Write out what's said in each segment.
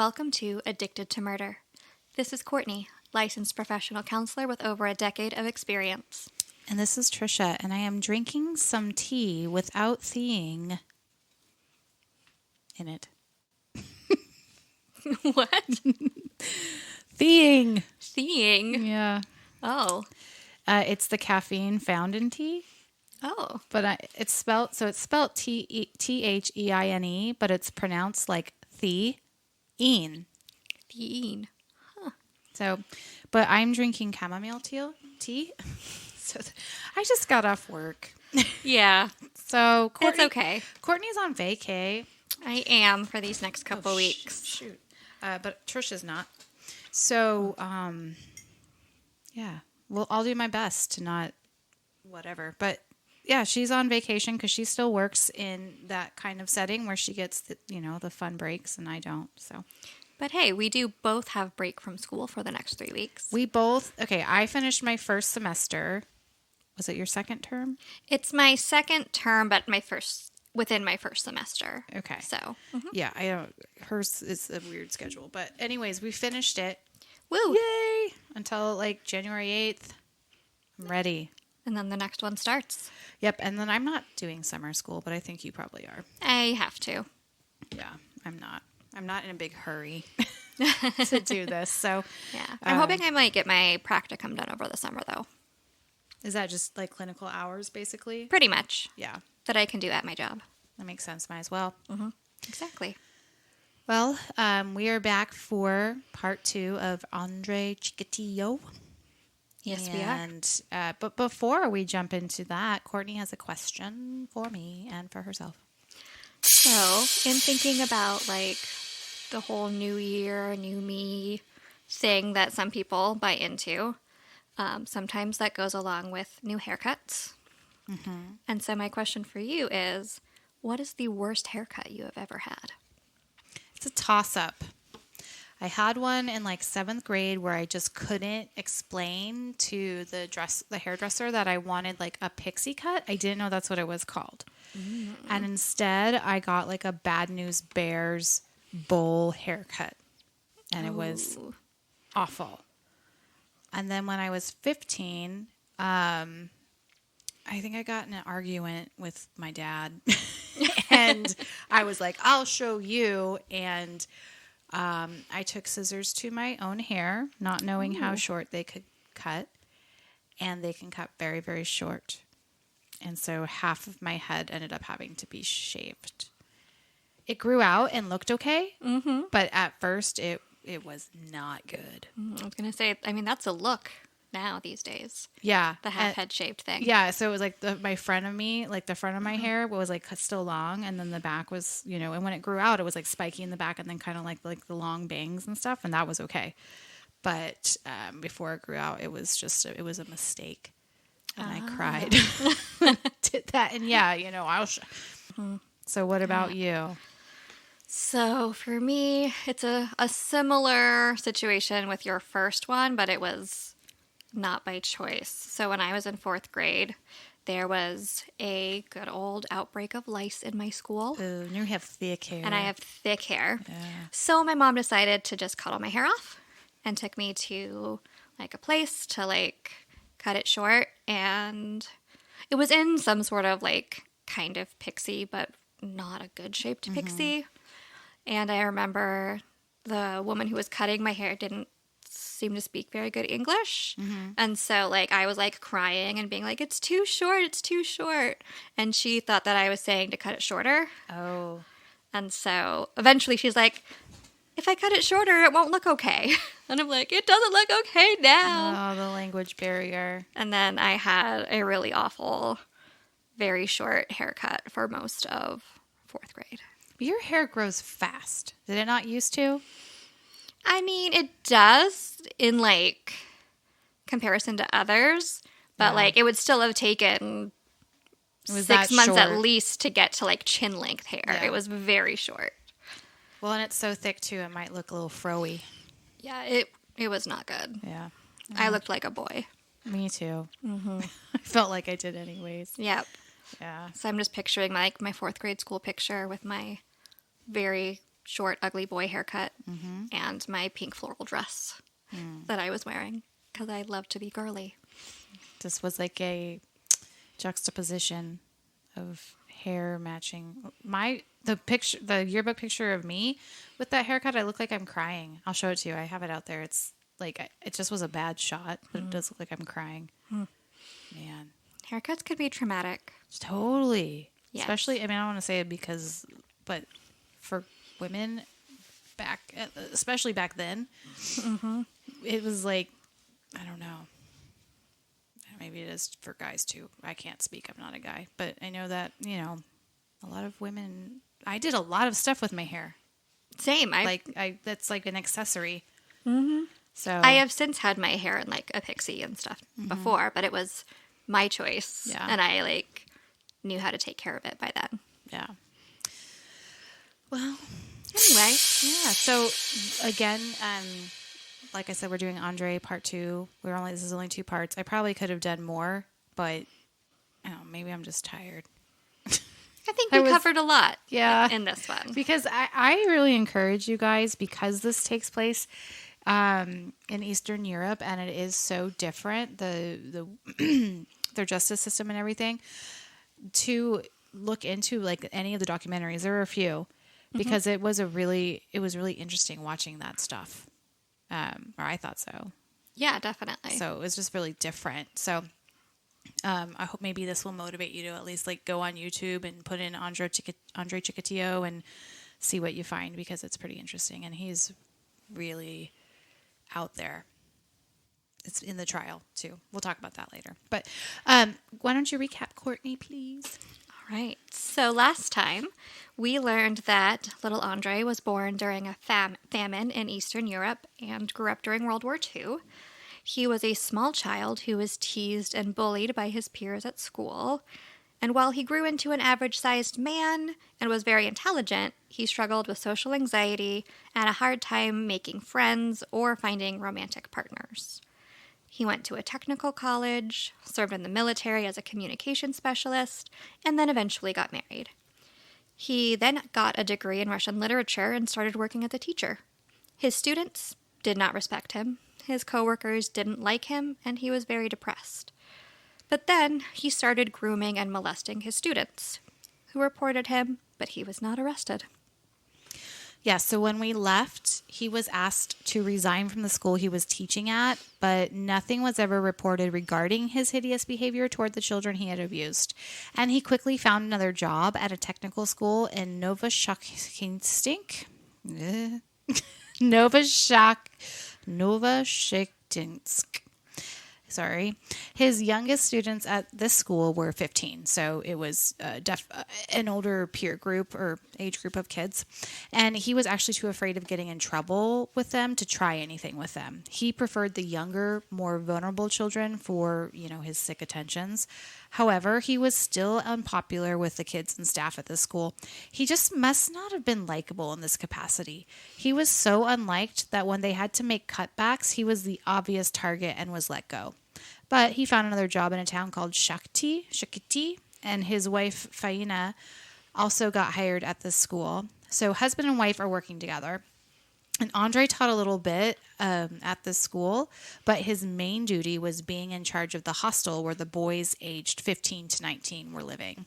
welcome to Addicted to Murder. This is Courtney, licensed professional counselor with over a decade of experience. And this is Trisha, and I am drinking some tea without theeing in it. What? Theeing. Theeing? Yeah. Oh. It's the caffeine found in tea. Oh. But it's spelled T-H-E-I-N-E, but it's pronounced like the-een. Theeing. Huh. So, but I'm drinking chamomile tea. So I just got off work. Yeah. So It's okay. Courtney's on vacay. I am for these next couple weeks. Shoot. But Trisha's not. So, yeah. Well, I'll do my best to not whatever. But yeah, she's on vacation because she still works in that kind of setting where she gets the fun breaks and I don't. So, But hey, we do both have break from school for the next 3 weeks. I finished my first semester. Was it your second term? It's my second term, but within my first semester. Okay. So, Yeah, I don't. Hers is a weird schedule, but anyways, we finished it. woo! Yay! Until like January 8th. I'm ready. And then the next one starts. Yep, and then I'm not doing summer school, but I think you probably are. I have to. Yeah, I'm not. I'm not in a big hurry to do this. So, Yeah. I'm hoping I might get my practicum done over the summer, though. is that just like clinical hours, basically? Pretty much. Yeah, That I can do at my job. that makes sense. Might as well. Exactly. Well, we are back for part 2 of Andrei Chikatilo. Yes, we are. And but before we jump into that, Courtney has a question for me and for herself. So, in thinking about like the whole new year, new me thing that some people buy into, sometimes that goes along with new haircuts. And so my question for you is, what is the worst haircut you have ever had? It's a toss-up. I had one in like 7th grade where I just couldn't explain to the hairdresser that I wanted like a pixie cut. I didn't know that's what it was called. And instead I got like a Bad News Bears bowl haircut. And it was awful. And then when I was 15, I think I got in an argument with my dad. And I was like, I'll show you. And I took scissors to my own hair, not knowing how short they could cut. And they can cut very, very short. And so half of my head ended up having to be shaved. It grew out and looked okay. But at first, it was not good. I was going to say, I mean, that's a look now these days. Yeah. The half head shaved thing. Yeah. So it was like my front of me, like the front of my hair was like still long. And then the back was, and when it grew out, it was like spiky in the back and then kind of like the long bangs and stuff. And that was okay. But before it grew out, it was it was a mistake. And I cried. Did that. And yeah, I'll So what about you? So for me, it's a similar situation with your first one, but it was not by choice. So when I was in 4th grade, there was a good old outbreak of lice in my school. Oh, and you have thick hair. And I have thick hair. Yeah. So my mom decided to just cut all my hair off and took me to like a place to like cut it short. And it was in some sort of like kind of pixie, but not a good shaped pixie. And I remember the woman who was cutting my hair didn't seem to speak very good English. And so like I was like crying and being like, it's too short. And she thought that I was saying to cut it shorter. Oh. And so eventually she's like, if I cut it shorter, it won't look okay. And I'm like, it doesn't look okay now. Oh, the language barrier. And then I had a really awful, very short haircut for most of 4th grade. Your hair grows fast. Did it not used to? I mean, it does in like comparison to others, but like it would still have taken 6 months at least to get to like chin length hair. Yeah. It was very short. Well, and it's so thick too, it might look a little froey. Yeah, it was not good. Yeah. I looked like a boy. Me too. I felt like I did anyways. Yep. Yeah. So I'm just picturing like my 4th grade school picture with my very short, ugly boy haircut and my pink floral dress that I was wearing because I love to be girly. This was like a juxtaposition of hair matching. The yearbook picture of me with that haircut, I look like I'm crying. I'll show it to you. I have it out there. It's like, it just was a bad shot, but it does look like I'm crying. Man. Haircuts can be traumatic. Totally. Yes. Especially, I mean, I don't want to say it but for women especially back then, it was like, I don't know. Maybe it is for guys too. I can't speak. I'm not a guy. But I know that, a lot of women, I did a lot of stuff with my hair. Same. That's like an accessory. So I have since had my hair in like a pixie and stuff before, but it was my choice. Yeah. And I like knew how to take care of it by then. Yeah. Well, anyway. Yeah. So again, like I said, we're doing Andrei part 2. This is only 2 parts. I probably could have done more, but I don't know, maybe I'm just tired. I think we covered a lot in this one. Because I really encourage you guys, because this takes place in Eastern Europe and it is so different, the their justice system and everything, to look into like any of the documentaries. There were a few, because it was really interesting watching that stuff. Or I thought so. Yeah, definitely. So it was just really different. So I hope maybe this will motivate you to at least like go on YouTube and put in Andrei Chikatilo and see what you find, because it's pretty interesting. And he's really out there. It's in the trial too. We'll talk about that later. But why don't you recap, Courtney, please? All right. So last time we learned that little Andrei was born during a famine in Eastern Europe and grew up during World War II. He was a small child who was teased and bullied by his peers at school. And while he grew into an average-sized man and was very intelligent, he struggled with social anxiety and a hard time making friends or finding romantic partners. He went to a technical college, served in the military as a communication specialist, and then eventually got married. He then got a degree in Russian literature and started working as a teacher. His students did not respect him, his coworkers didn't like him, and he was very depressed. But then he started grooming and molesting his students, who reported him, but he was not arrested. Yeah, so when we left, he was asked to resign from the school he was teaching at, but nothing was ever reported regarding his hideous behavior toward the children he had abused. And he quickly found another job at a technical school in Novoshakhtinsk. Novoshakhtinsk. Sorry. His youngest students at this school were 15, so it was an older peer group or age group of kids. And he was actually too afraid of getting in trouble with them to try anything with them. He preferred the younger, more vulnerable children for, his sick attentions. However, he was still unpopular with the kids and staff at the school. He just must not have been likable in this capacity. He was so unliked that when they had to make cutbacks, he was the obvious target and was let go. But he found another job in a town called Shakti, and his wife, Faina, also got hired at this school. So husband and wife are working together. And Andrei taught a little bit at this school, but his main duty was being in charge of the hostel where the boys aged 15 to 19 were living.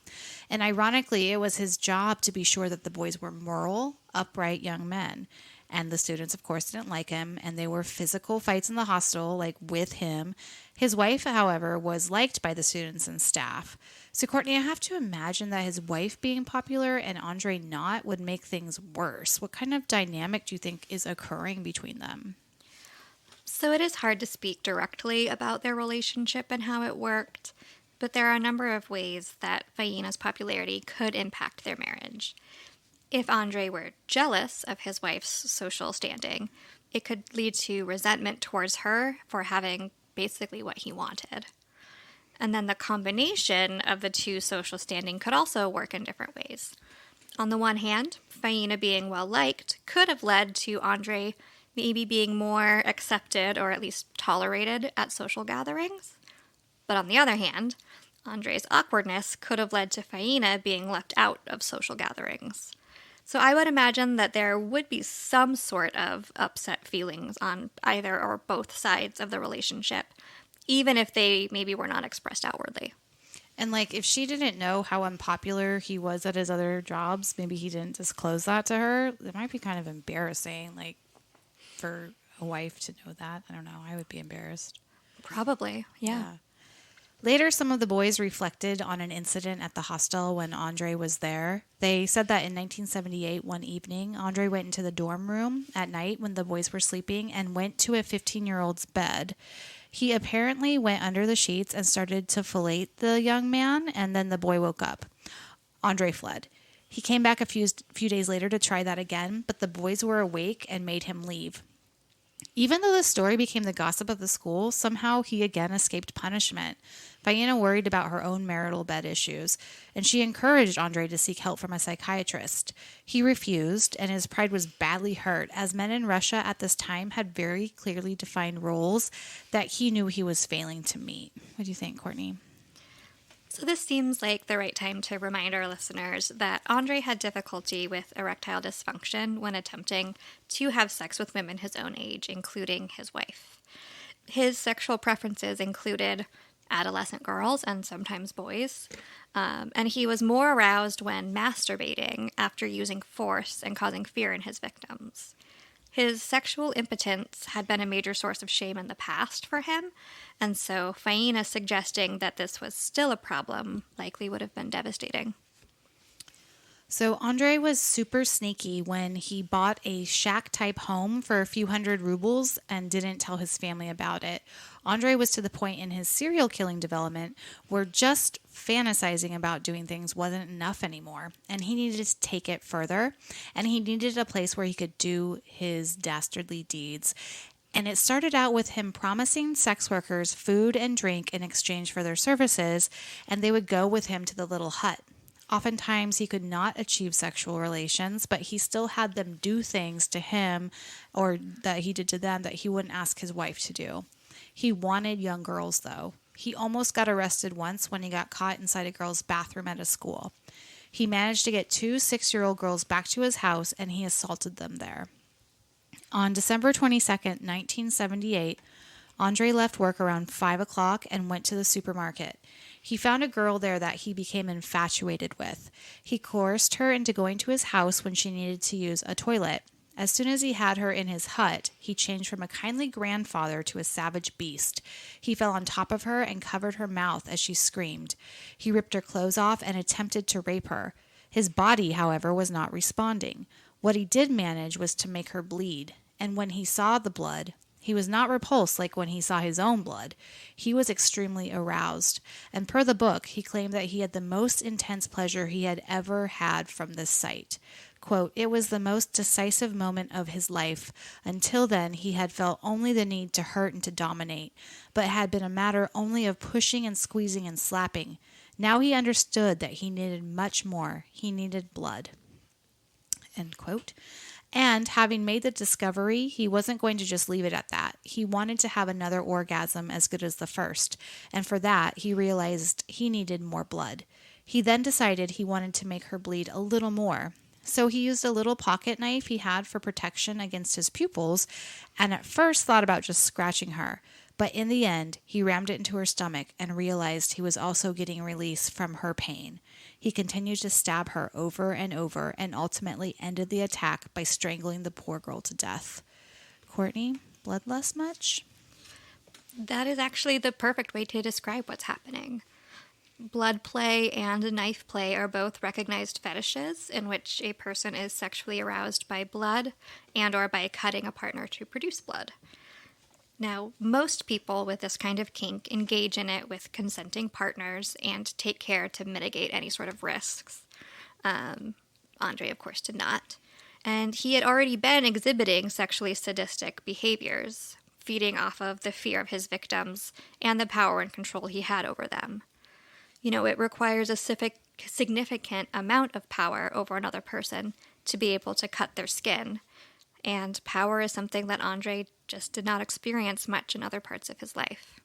And ironically, it was his job to be sure that the boys were moral, upright young men. And the students, of course, didn't like him, and there were physical fights in the hostel, like with him. His wife, however, was liked by the students and staff. So, Courtney, I have to imagine that his wife being popular and Andrei not would make things worse. What kind of dynamic do you think is occurring between them? So it is hard to speak directly about their relationship and how it worked, but there are a number of ways that Faina's popularity could impact their marriage. If Andrei were jealous of his wife's social standing, it could lead to resentment towards her for having basically what he wanted. And then the combination of the two social standing could also work in different ways. On the one hand, Faina being well-liked could have led to Andrei maybe being more accepted or at least tolerated at social gatherings. But on the other hand, Andrei's awkwardness could have led to Faina being left out of social gatherings. So I would imagine that there would be some sort of upset feelings on either or both sides of the relationship, even if they maybe were not expressed outwardly. And like, if she didn't know how unpopular he was at his other jobs, maybe he didn't disclose that to her. It might be kind of embarrassing, like, for a wife to know that. I don't know. I would be embarrassed. Probably, yeah. Later, some of the boys reflected on an incident at the hostel when Andrei was there. They said that in 1978, one evening, Andrei went into the dorm room at night when the boys were sleeping and went to a 15-year-old's bed. He apparently went under the sheets and started to fillet the young man, and then the boy woke up. Andrei fled. He came back a few days later to try that again, but the boys were awake and made him leave. Even though the story became the gossip of the school, somehow he again escaped punishment. Faina worried about her own marital bed issues, and she encouraged Andrei to seek help from a psychiatrist. He refused, and his pride was badly hurt, as men in Russia at this time had very clearly defined roles that he knew he was failing to meet. What do you think, Courtney? So this seems like the right time to remind our listeners that Andrei had difficulty with erectile dysfunction when attempting to have sex with women his own age, including his wife. His sexual preferences included adolescent girls and sometimes boys, and he was more aroused when masturbating after using force and causing fear in his victims. His sexual impotence had been a major source of shame in the past for him, and so Faina suggesting that this was still a problem likely would have been devastating. So Andrei was super sneaky when he bought a shack-type home for a few hundred rubles and didn't tell his family about it. Andrei was to the point in his serial killing development where just fantasizing about doing things wasn't enough anymore, and he needed to take it further, and he needed a place where he could do his dastardly deeds. And it started out with him promising sex workers food and drink in exchange for their services, and they would go with him to the little hut. Oftentimes, he could not achieve sexual relations, but he still had them do things to him or that he did to them that he wouldn't ask his wife to do. He wanted young girls, though. He almost got arrested once when he got caught inside a girl's bathroom at a school. He managed to get 2 6-year-old girls back to his house, and he assaulted them there. On December 22nd, 1978, Andrei left work around 5 o'clock and went to the supermarket. He found a girl there that he became infatuated with. He coerced her into going to his house when she needed to use a toilet. As soon as he had her in his hut, he changed from a kindly grandfather to a savage beast. He fell on top of her and covered her mouth as she screamed. He ripped her clothes off and attempted to rape her. His body, however, was not responding. What he did manage was to make her bleed, and when he saw the blood, he was not repulsed like when he saw his own blood. He was extremely aroused, and per the book, he claimed that he had the most intense pleasure he had ever had from this sight. Quote, "It was the most decisive moment of his life. Until then, he had felt only the need to hurt and to dominate, but it had been a matter only of pushing and squeezing and slapping. Now he understood that he needed much more. He needed blood." End quote. And having made the discovery, he wasn't going to just leave it at that. He wanted to have another orgasm as good as the first, and for that, he realized he needed more blood. He then decided he wanted to make her bleed a little more. So he used a little pocket knife he had for protection against his pupils, and at first thought about just scratching her. But in the end, he rammed it into her stomach and realized he was also getting release from her pain. He continued to stab her over and over and ultimately ended the attack by strangling the poor girl to death. Courtney, bloodlust much? That is actually the perfect way to describe what's happening. Blood play and knife play are both recognized fetishes in which a person is sexually aroused by blood and or by cutting a partner to produce blood. Now, most people with this kind of kink engage in it with consenting partners and take care to mitigate any sort of risks. Andrei, of course, did not. And he had already been exhibiting sexually sadistic behaviors, feeding off of the fear of his victims and the power and control he had over them. You know, it requires a significant amount of power over another person to be able to cut their skin. And power is something that Andrei just did not experience much in other parts of his life.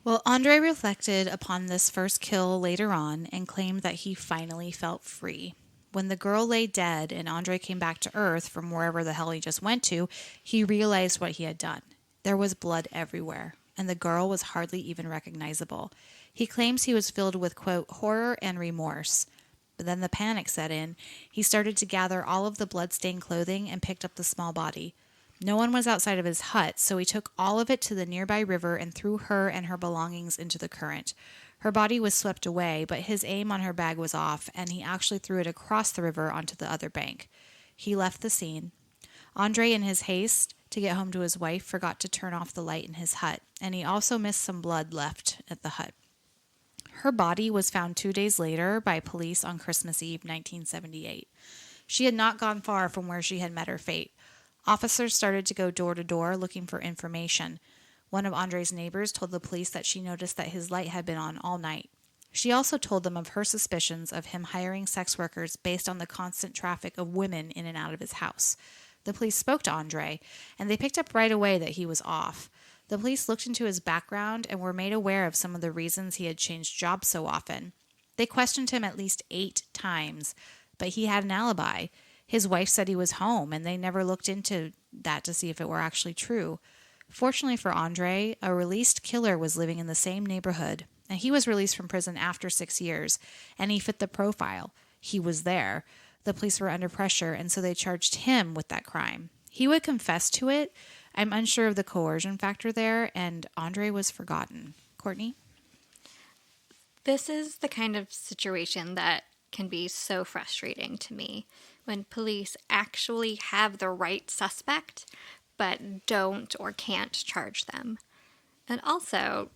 Well, Andrei reflected upon this first kill later on and claimed that he finally felt free. When the girl lay dead and Andrei came back to Earth from wherever the hell he just went to, he realized what he had done. There was blood everywhere, and the girl was hardly even recognizable. He claims he was filled with, quote, horror and remorse. But then the panic set in. He started to gather all of the blood-stained clothing and picked up the small body. No one was outside of his hut, so he took all of it to the nearby river and threw her and her belongings into the current. Her body was swept away, but his aim on her bag was off, and he actually threw it across the river onto the other bank. He left the scene. Andrei, in his haste to get home to his wife, forgot to turn off the light in his hut, and he also missed some blood left at the hut. Her body was found 2 days later by police on Christmas Eve, 1978. She had not gone far from where she had met her fate. Officers started to go door to door looking for information. One of Andrei's neighbors told the police that she noticed that his light had been on all night. She also told them of her suspicions of him hiring sex workers based on the constant traffic of women in and out of his house. The police spoke to Andrei, and they picked up right away that he was off. The police looked into his background and were made aware of some of the reasons he had changed jobs so often. They questioned him at least 8 times, but he had an alibi. His wife said he was home, and they never looked into that to see if it were actually true. Fortunately for Andrei, a released killer was living in the same neighborhood, and he was released from prison after 6 years, and he fit the profile. He was there. The police were under pressure, and so they charged him with that crime. He would confess to it. I'm unsure of the coercion factor there, and Andrei was forgotten. Courtney? This is the kind of situation that can be so frustrating to me when police actually have the right suspect but don't or can't charge them. And also,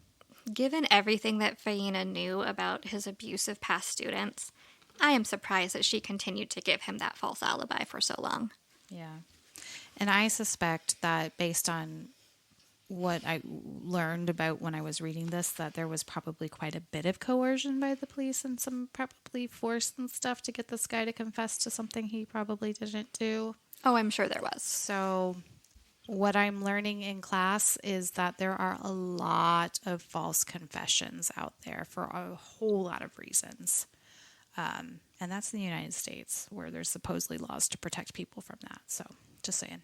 given everything that Faina knew about his abusive past students, I am surprised that she continued to give him that false alibi for so long. Yeah. And I suspect that based on what I learned about when I was reading this, that there was probably quite a bit of coercion by the police and some probably force and stuff to get this guy to confess to something he probably didn't do. Oh, I'm sure there was. So what I'm learning in class is that there are a lot of false confessions out there for a whole lot of reasons. And that's in the United States, where there's supposedly laws to protect people from that. So just saying.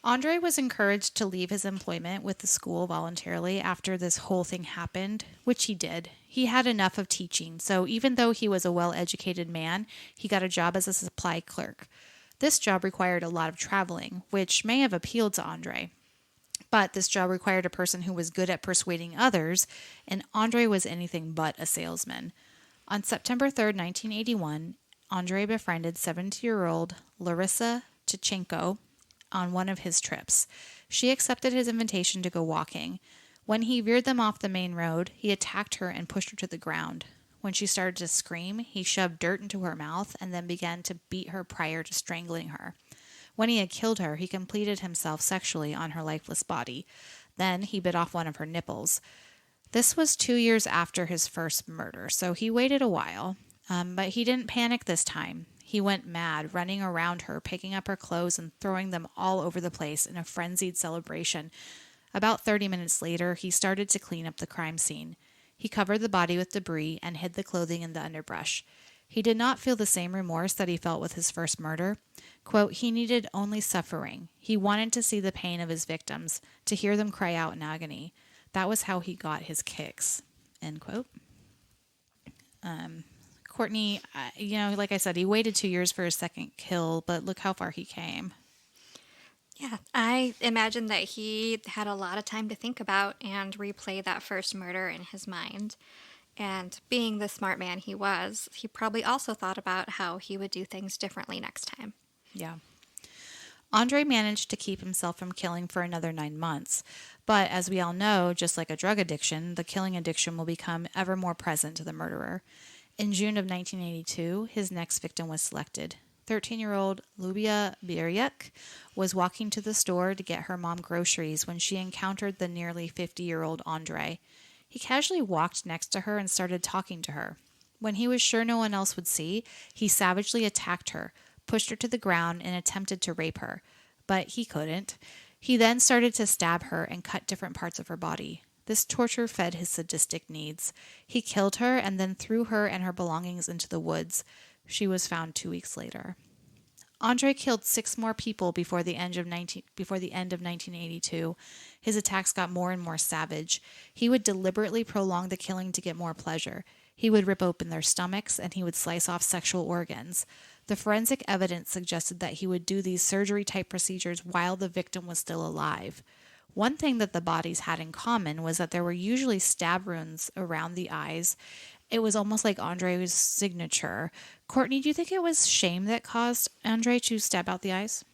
Andrei was encouraged to leave his employment with the school voluntarily after this whole thing happened, which he did. He had enough of teaching, so even though he was a well-educated man, he got a job as a supply clerk. This job required a lot of traveling, which may have appealed to Andrei. But this job required a person who was good at persuading others, and Andrei was anything but a salesman. On September 3rd, 1981, Andrei befriended 70-year-old Larissa Chichenko on one of his trips. She accepted his invitation to go walking. When he veered them off the main road, he attacked her and pushed her to the ground. When she started to scream, he shoved dirt into her mouth and then began to beat her prior to strangling her. When he had killed her, he completed himself sexually on her lifeless body. Then he bit off one of her nipples. This was 2 years after his first murder, so he waited a while. But he didn't panic this time. He went mad, running around her, picking up her clothes and throwing them all over the place in a frenzied celebration. About 30 minutes later, he started to clean up the crime scene. He covered the body with debris and hid the clothing in the underbrush. He did not feel the same remorse that he felt with his first murder. Quote, he needed only suffering. He wanted to see the pain of his victims, to hear them cry out in agony. That was how he got his kicks. End quote. Courtney, like I said, he waited 2 years for his second kill, but look how far he came. Yeah, I imagine that he had a lot of time to think about and replay that first murder in his mind. And being the smart man he was, he probably also thought about how he would do things differently next time. Yeah. Andrei managed to keep himself from killing for another 9 months. But as we all know, just like a drug addiction, the killing addiction will become ever more present to the murderer. In June of 1982, his next victim was selected. 13-year-old Lubia Biryuk was walking to the store to get her mom groceries when she encountered the nearly 50-year-old Andrei. He casually walked next to her and started talking to her. When he was sure no one else would see, he savagely attacked her, pushed her to the ground, and attempted to rape her. But he couldn't. He then started to stab her and cut different parts of her body. This torture fed his sadistic needs. He killed her and then threw her and her belongings into the woods. She was found 2 weeks later. Andrei killed 6 more people before the end of 1982. His attacks got more and more savage. He would deliberately prolong the killing to get more pleasure. He would rip open their stomachs and he would slice off sexual organs. The forensic evidence suggested that he would do these surgery-type procedures while the victim was still alive. One thing that the bodies had in common was that there were usually stab wounds around the eyes. It was almost like Andrei's signature. Courtney, do you think it was shame that caused Andrei to stab out the eyes?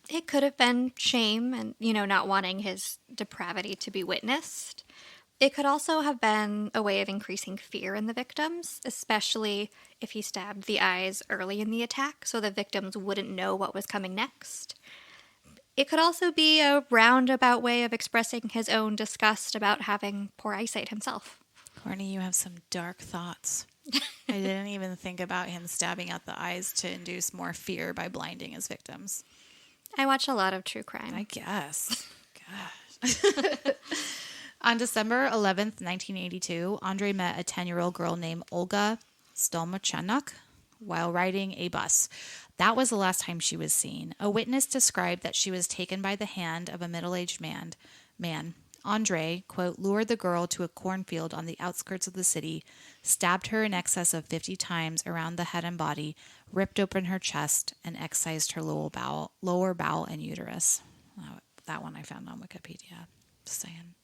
It could have been shame and, not wanting his depravity to be witnessed. It could also have been a way of increasing fear in the victims, especially if he stabbed the eyes early in the attack so the victims wouldn't know what was coming next. It could also be a roundabout way of expressing his own disgust about having poor eyesight himself. Courtney, you have some dark thoughts. I didn't even think about him stabbing out the eyes to induce more fear by blinding his victims. I watch a lot of true crime. I guess. Gosh. On December 11th, 1982, Andrei met a 10-year-old girl named Olga Stolmachanuk while riding a bus. That was the last time she was seen. A witness described that she was taken by the hand of a middle-aged man. Andrei, quote, lured the girl to a cornfield on the outskirts of the city, stabbed her in excess of 50 times around the head and body, ripped open her chest, and excised her lower bowel and uterus. Oh, that one I found on Wikipedia. Just saying.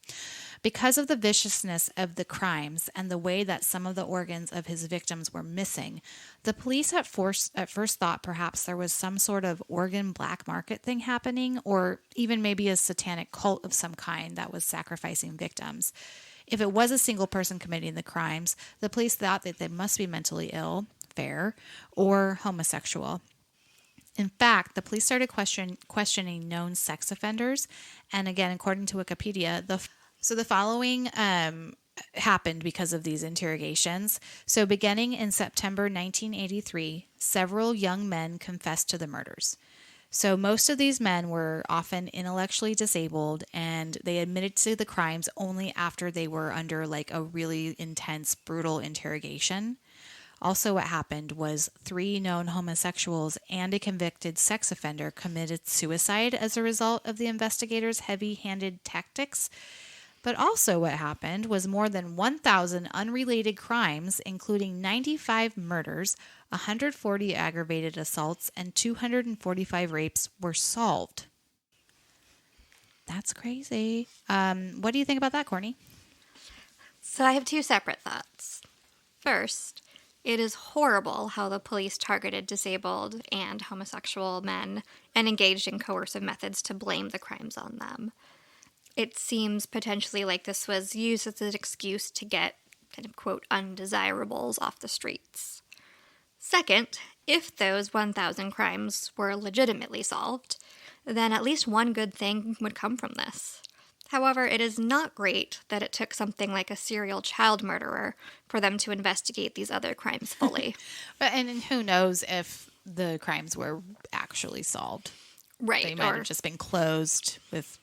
Because of the viciousness of the crimes and the way that some of the organs of his victims were missing, the police at first thought perhaps there was some sort of organ black market thing happening, or even maybe a satanic cult of some kind that was sacrificing victims. If it was a single person committing the crimes, the police thought that they must be mentally ill, fair, or homosexual. In fact, the police started questioning known sex offenders, and again, according to Wikipedia, the following happened because of these interrogations. So beginning in September 1983, several young men confessed to the murders. So most of these men were often intellectually disabled, and they admitted to the crimes only after they were under like a really intense, brutal interrogation. Also what happened was 3 known homosexuals and a convicted sex offender committed suicide as a result of the investigators' heavy-handed tactics. But also what happened was more than 1,000 unrelated crimes, including 95 murders, 140 aggravated assaults, and 245 rapes were solved. That's crazy. What do you think about that, Courtney? So I have 2 separate thoughts. First, it is horrible how the police targeted disabled and homosexual men and engaged in coercive methods to blame the crimes on them. It seems potentially like this was used as an excuse to get, kind of, quote, undesirables off the streets. Second, if those 1,000 crimes were legitimately solved, then at least one good thing would come from this. However, it is not great that it took something like a serial child murderer for them to investigate these other crimes fully. And who knows if the crimes were actually solved. Right. They might have just been closed with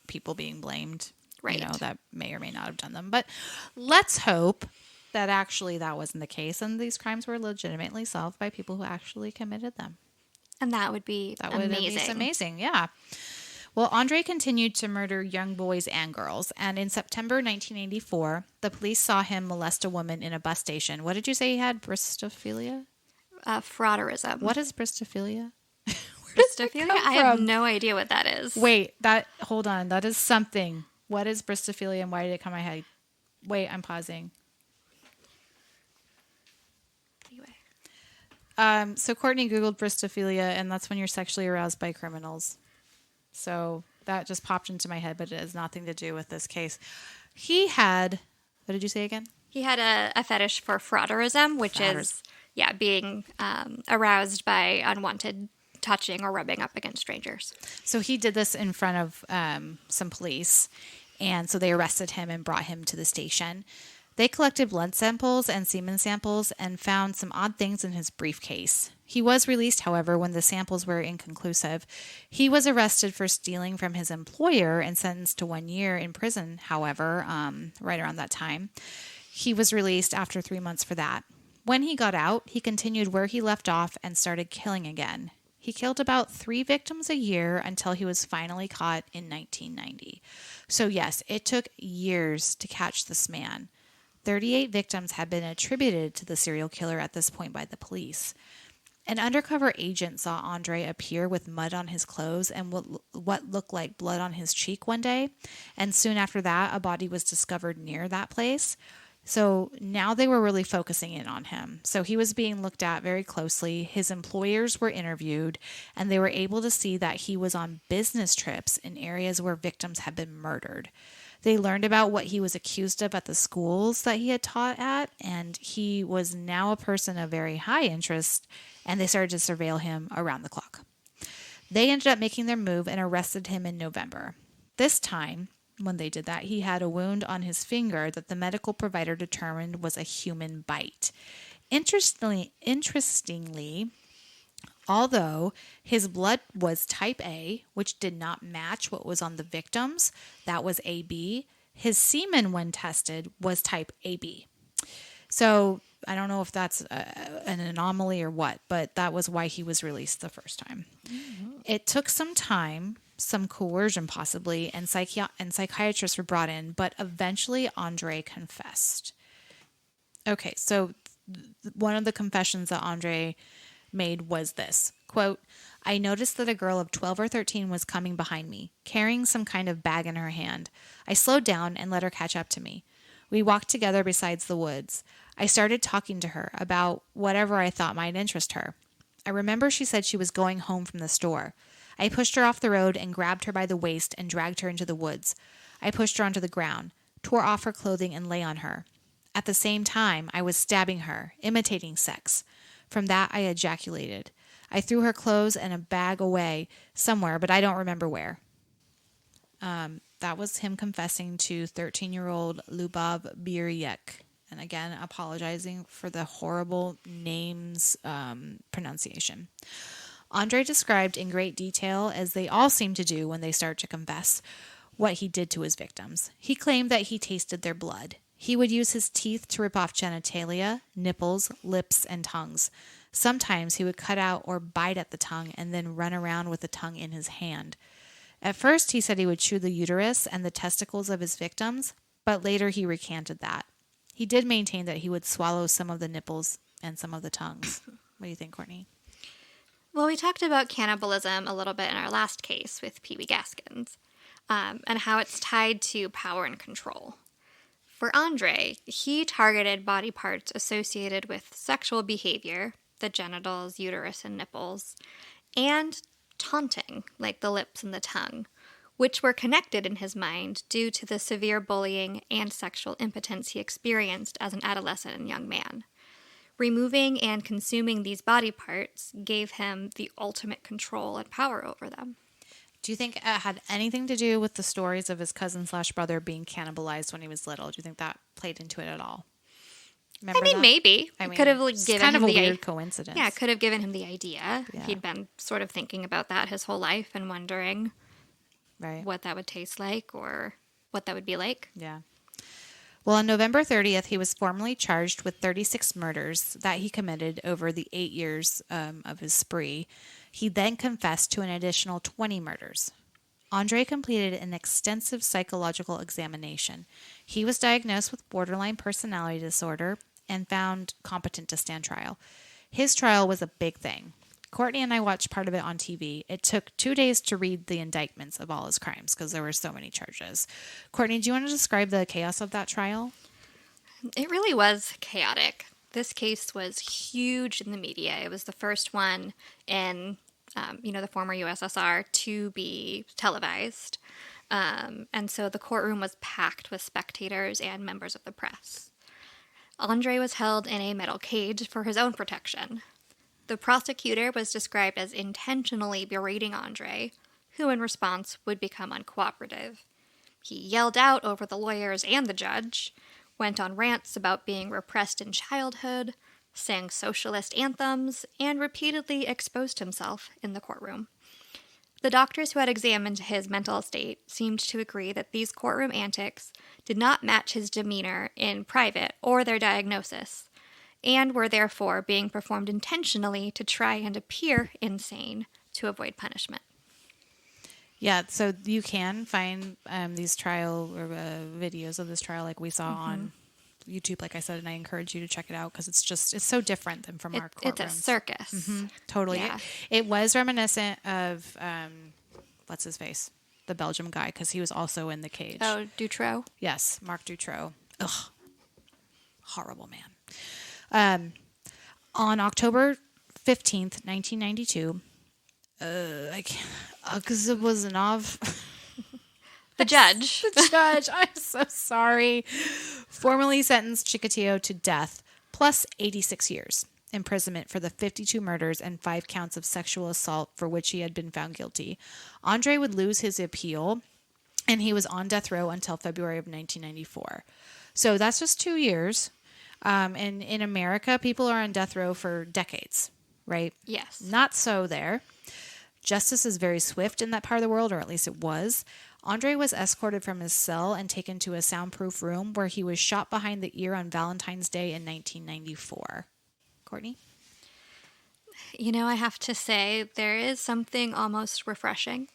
people being blamed. Right. That may or may not have done them. But let's hope that actually that wasn't the case and these crimes were legitimately solved by people who actually committed them. And that would be amazing. That would be amazing, yeah. Well, Andrei continued to murder young boys and girls, and in September 1984, the police saw him molest a woman in a bus station. What did you say he had? Bristophilia? Frauderism. What is bristophilia? Bristophilia? I have no idea what that is. Wait, hold on. That is something. What is bristophilia and why did it come to my head? Wait, I'm pausing. Anyway. So Courtney Googled bristophilia, and that's when you're sexually aroused by criminals. So that just popped into my head, but it has nothing to do with this case. He had, what did you say again? He had a fetish for frauderism, which is, being aroused by unwanted touching or rubbing up against strangers. So he did this in front of some police, and so they arrested him and brought him to the station. They collected blood samples and semen samples and found some odd things in his briefcase. He was released, however, when the samples were inconclusive. He was arrested for stealing from his employer and sentenced to 1 year in prison, however, right around that time. He was released after 3 months for that. When he got out, he continued where he left off and started killing again. He killed about 3 victims a year until he was finally caught in 1990. So yes, it took years to catch this man. 38 victims had been attributed to the serial killer at this point by the police. An undercover agent saw Andrei appear with mud on his clothes and what looked like blood on his cheek one day, and soon after that, a body was discovered near that place. So now they were really focusing in on him. So he was being looked at very closely. His employers were interviewed, and they were able to see that he was on business trips in areas where victims had been murdered. They learned about what he was accused of at the schools that he had taught at, and he was now a person of very high interest, and they started to surveil him around the clock. They ended up making their move and arrested him in November. This time, when they did that, he had a wound on his finger that the medical provider determined was a human bite. Interestingly, although his blood was type A, which did not match what was on the victims, that was AB, his semen when tested was type AB. So I don't know if that's an anomaly or what, but that was why he was released the first time. Mm-hmm. It took some time, some coercion possibly, and psychiatrists were brought in, but eventually Andrei confessed. Okay, so one of the confessions that Andrei made was this, quote, "I noticed that a girl of 12 or 13 was coming behind me, carrying some kind of bag in her hand. I slowed down and let her catch up to me. We walked together besides the woods. I started talking to her about whatever I thought might interest her. I remember she said she was going home from the store. I pushed her off the road and grabbed her by the waist and dragged her into the woods. I pushed her onto the ground, tore off her clothing, and lay on her. At the same time, I was stabbing her, imitating sex. From that, I ejaculated. I threw her clothes and a bag away somewhere, but I don't remember where." That was him confessing to 13-year-old Lubov Biryek. And again, apologizing for the horrible names pronunciation. Andrei described in great detail, as they all seem to do when they start to confess, what he did to his victims. He claimed that he tasted their blood. He would use his teeth to rip off genitalia, nipples, lips, and tongues. Sometimes he would cut out or bite at the tongue and then run around with the tongue in his hand. At first, he said he would chew the uterus and the testicles of his victims, but later he recanted that. He did maintain that he would swallow some of the nipples and some of the tongues. What do you think, Courtney? Well, we talked about cannibalism a little bit in our last case with Pee Wee Gaskins, and how it's tied to power and control. For Andrei, he targeted body parts associated with sexual behavior, the genitals, uterus, and nipples, and taunting, like the lips and the tongue, which were connected in his mind due to the severe bullying and sexual impotence he experienced as an adolescent and young man. Removing and consuming these body parts gave him the ultimate control and power over them. Do you think it had anything to do with the stories of his cousin/brother being cannibalized when he was little? Do you think that played into it at all? Remember that? Maybe. Could have given kind him of a weird coincidence. Yeah, could have given him the idea. Yeah. He'd been sort of thinking about that his whole life and wondering what that would taste like or what that would be like. Yeah. Well, on November 30th, he was formally charged with 36 murders that he committed over the 8 years of his spree. He then confessed to an additional 20 murders. Andrei completed an extensive psychological examination. He was diagnosed with borderline personality disorder and found competent to stand trial. His trial was a big thing. Courtney and I watched part of it on TV. It took 2 days to read the indictments of all his crimes because there were so many charges. Courtney, do you want to describe the chaos of that trial? It really was chaotic. This case was huge in the media. It was the first one in, the former USSR to be televised. And so the courtroom was packed with spectators and members of the press. Andrei was held in a metal cage for his own protection. The prosecutor was described as intentionally berating Andrei, who in response would become uncooperative. He yelled out over the lawyers and the judge, went on rants about being repressed in childhood, sang socialist anthems, and repeatedly exposed himself in the courtroom. The doctors who had examined his mental state seemed to agree that these courtroom antics did not match his demeanor in private or their diagnosis. and were therefore being performed intentionally to try and appear insane to avoid punishment. Yeah, so you can find these trial or videos of this trial like we saw on YouTube, like I said, and I encourage you to check it out because it's so different than from our courtrooms. It's a circus. Totally. Yeah. It was reminiscent of, what's his face? The Belgium guy, because he was also in the cage. Oh, Dutroux? Yes, Marc Dutroux. Ugh. Horrible man. On October 15th, 1992, Agzabuzanov, The judge. the judge, I'm so sorry, formally sentenced Chikatilo to death plus 86 years imprisonment for the 52 murders and 5 counts of sexual assault for which he had been found guilty. Andrei would lose his appeal, and he was on death row until February of 1994. So that's just 2 years. And in America, people are on death row for decades, right? Yes. Not so there. Justice is very swift in that part of the world, or at least it was. Andrei was escorted from his cell and taken to a soundproof room where he was shot behind the ear on Valentine's Day in 1994. Courtney? You know, I have to say, there is something almost refreshing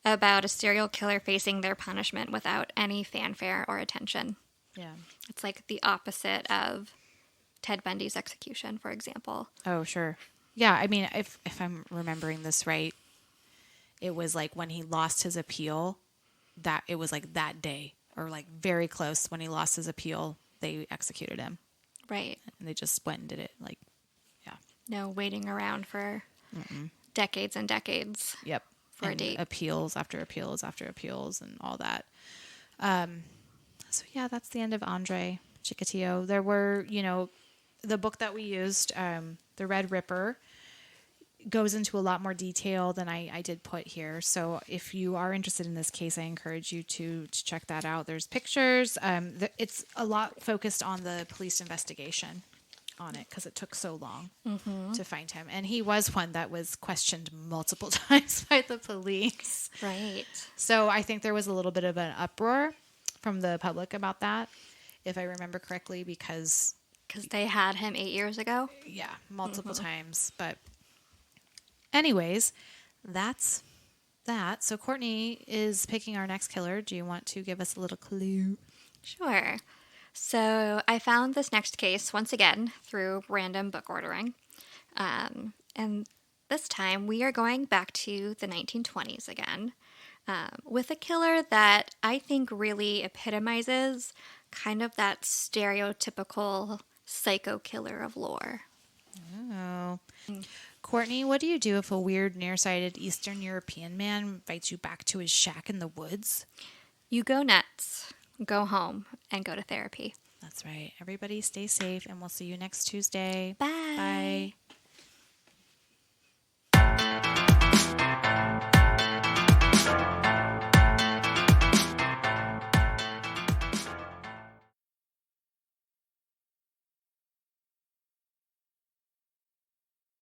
about a serial killer facing their punishment without any fanfare or attention. Yeah. It's like the opposite of Ted Bundy's execution, for example. Oh, sure. Yeah, I mean, if I'm remembering this right, it was like when he lost his appeal, that it was like that day, or like very close when he lost his appeal, they executed him. Right. And they just went and did it. Like, yeah. No waiting around for decades and decades. Yep. For a and date. Appeals after appeals after appeals and all that. So, yeah, that's the end of Andrei Chikatilo. There were, the book that we used, The Red Ripper, goes into a lot more detail than I did put here. So if you are interested in this case, I encourage you to check that out. There's pictures. It's a lot focused on the police investigation on it because it took so long to find him. And he was one that was questioned multiple times by the police. Right. So I think there was a little bit of an uproar from the public about that, if I remember correctly, because they had him 8 years ago? Yeah, multiple times. But anyways, that's that. So Courtney is picking our next killer. Do you want to give us a little clue? Sure. So I found this next case once again through random book ordering. And this time we are going back to the 1920s again with a killer that I think really epitomizes kind of that stereotypical psycho killer of lore. Oh. Courtney, what do you do if a weird, nearsighted Eastern European man invites you back to his shack in the woods? You go nuts, go home, and go to therapy. That's right. Everybody stay safe, and we'll see you next Tuesday. Bye. Bye.